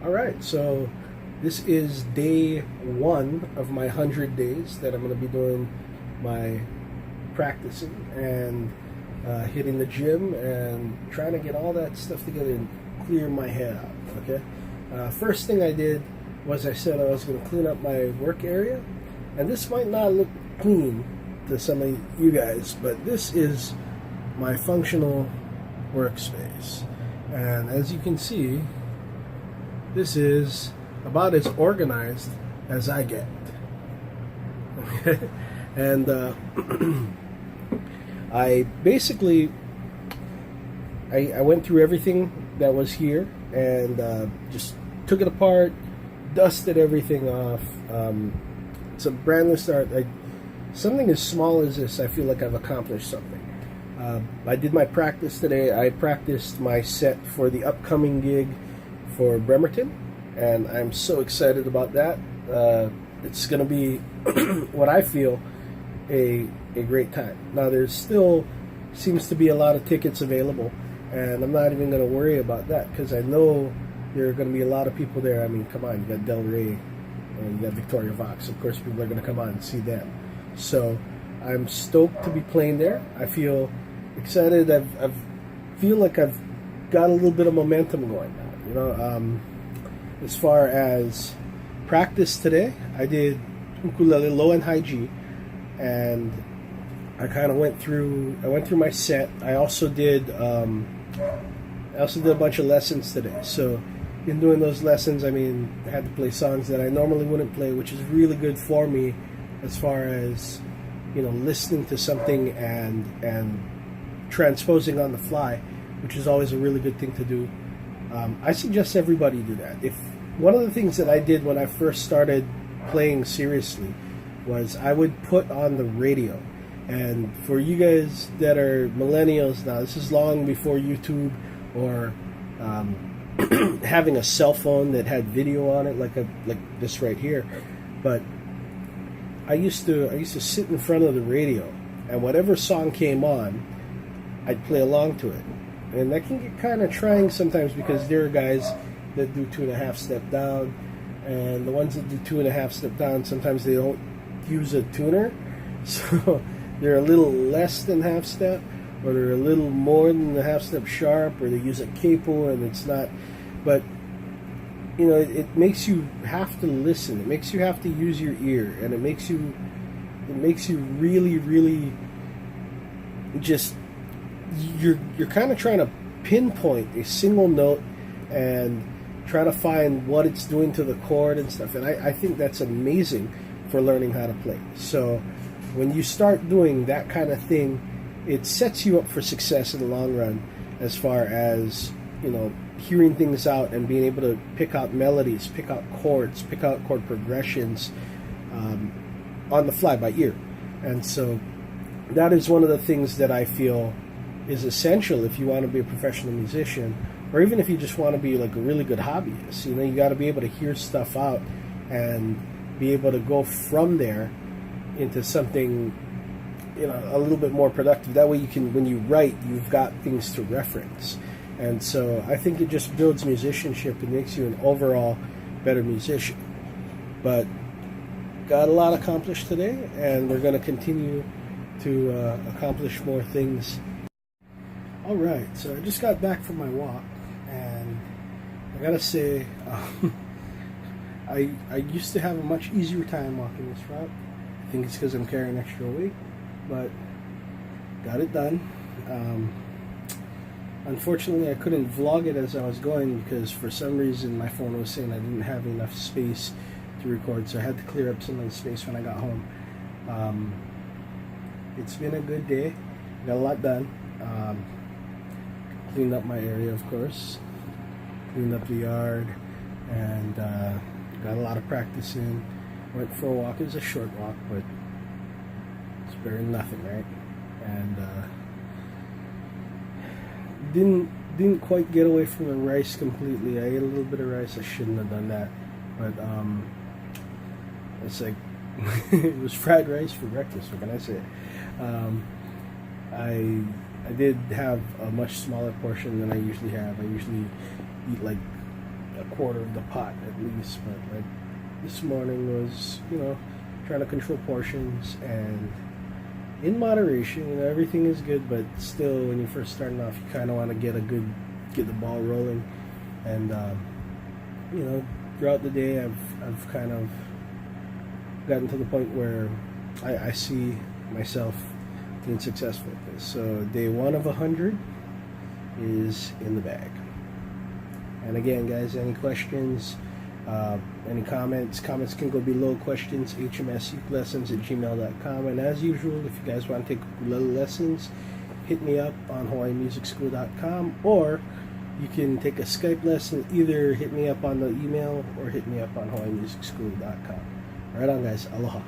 Alright, so this is day one of my 100 days that I'm going to be doing my practicing and hitting the gym and trying to get all that stuff together and clear my head out. Okay. First thing I did was I said I was going to clean up my work area, and this might not look clean to some of you guys, but this is my functional workspace, and as you can see, this is about as organized as I get. Okay, and I basically I went through everything that was here and just took it apart, dusted everything off. It's a brand new start. Something as small as this, I feel like I've accomplished something. I did my practice today. I practiced my set for the upcoming gig for Bremerton, and I'm so excited about that. It's going to be what I feel a great time. Now, there's still seems to be a lot of tickets available, and I'm not even going to worry about that because I know there are going to be a lot of people there. I mean, come on, you got Del Rey and you got Victoria Vox. Of course, people are going to come on and see them. So I'm stoked to be playing there. I feel excited. I feel like I've got a little bit of momentum going now. You know, as far as practice today, I did ukulele low and high G, and I kind of went through my set. I also did a bunch of lessons today. So in doing those lessons, I mean, I had to play songs that I normally wouldn't play, which is really good for me as far as, you know, listening to something and transposing on the fly, which is always a really good thing to do. I suggest everybody do that. If one of the things that I did when I first started playing seriously was I would put on the radio. And for you guys that are millennials now, this is long before YouTube or having a cell phone that had video on it like this right here. But I used to sit in front of the radio, and whatever song came on, I'd play along to it. And that can get kind of trying sometimes because there are guys that do 2.5 step down, and the ones that do 2.5 step down, sometimes they don't use a tuner, so they're a little less than half step, or they're a little more than the half step sharp, or they use a capo and it's not. But you know, it makes you have to listen. It makes you have to use your ear, and it makes you really just you're kind of trying to pinpoint a single note and try to find what it's doing to the chord and stuff. And I think that's amazing for learning how to play. So when you start doing that kind of thing, it sets you up for success in the long run as far as, you know, hearing things out and being able to pick out melodies, pick out chords, pick out chord progressions on the fly by ear. And so that is one of the things that I feel is essential if you want to be a professional musician, or even if you just want to be like a really good hobbyist. You know, you got to be able to hear stuff out and be able to go from there into something, you know, a little bit more productive. That way you can, when you write, you've got things to reference. And so I think it just builds musicianship. It makes you an overall better musician. But got a lot accomplished today, and we're going to continue to accomplish more things. All right, so I just got back from my walk, and I gotta say, I used to have a much easier time walking this route. I think it's because I'm carrying extra weight, but got it done. Unfortunately, I couldn't vlog it as I was going because for some reason my phone was saying I didn't have enough space to record, so I had to clear up some of the space when I got home. It's been a good day. Got a lot done. Cleaned up my area, of course. Cleaned up the yard, and got a lot of practice in. Went for a walk. It was a short walk, but it's better than nothing, right? And didn't quite get away from the rice completely. I ate a little bit of rice. I shouldn't have done that, but it's like it was fried rice for breakfast. What can I say? I did have a much smaller portion than I usually have. I usually eat like a quarter of the pot at least. But like this morning was, trying to control portions and in moderation. Everything is good, but still, when you're first starting off, you kind of want to get the ball rolling. And throughout the day, I've kind of gotten to the point where I see myself being successful at this. So day 1 of 100 is in the bag. And again, guys, any questions, any comments can go below. Questions, hmsukellessons@gmail.com. And as usual, if you guys want to take little lessons, hit me up on HawaiiMusicSchool.com, or you can take a Skype lesson. Either hit me up on the email or hit me up on HawaiiMusicSchool.com. Right on, guys. Aloha.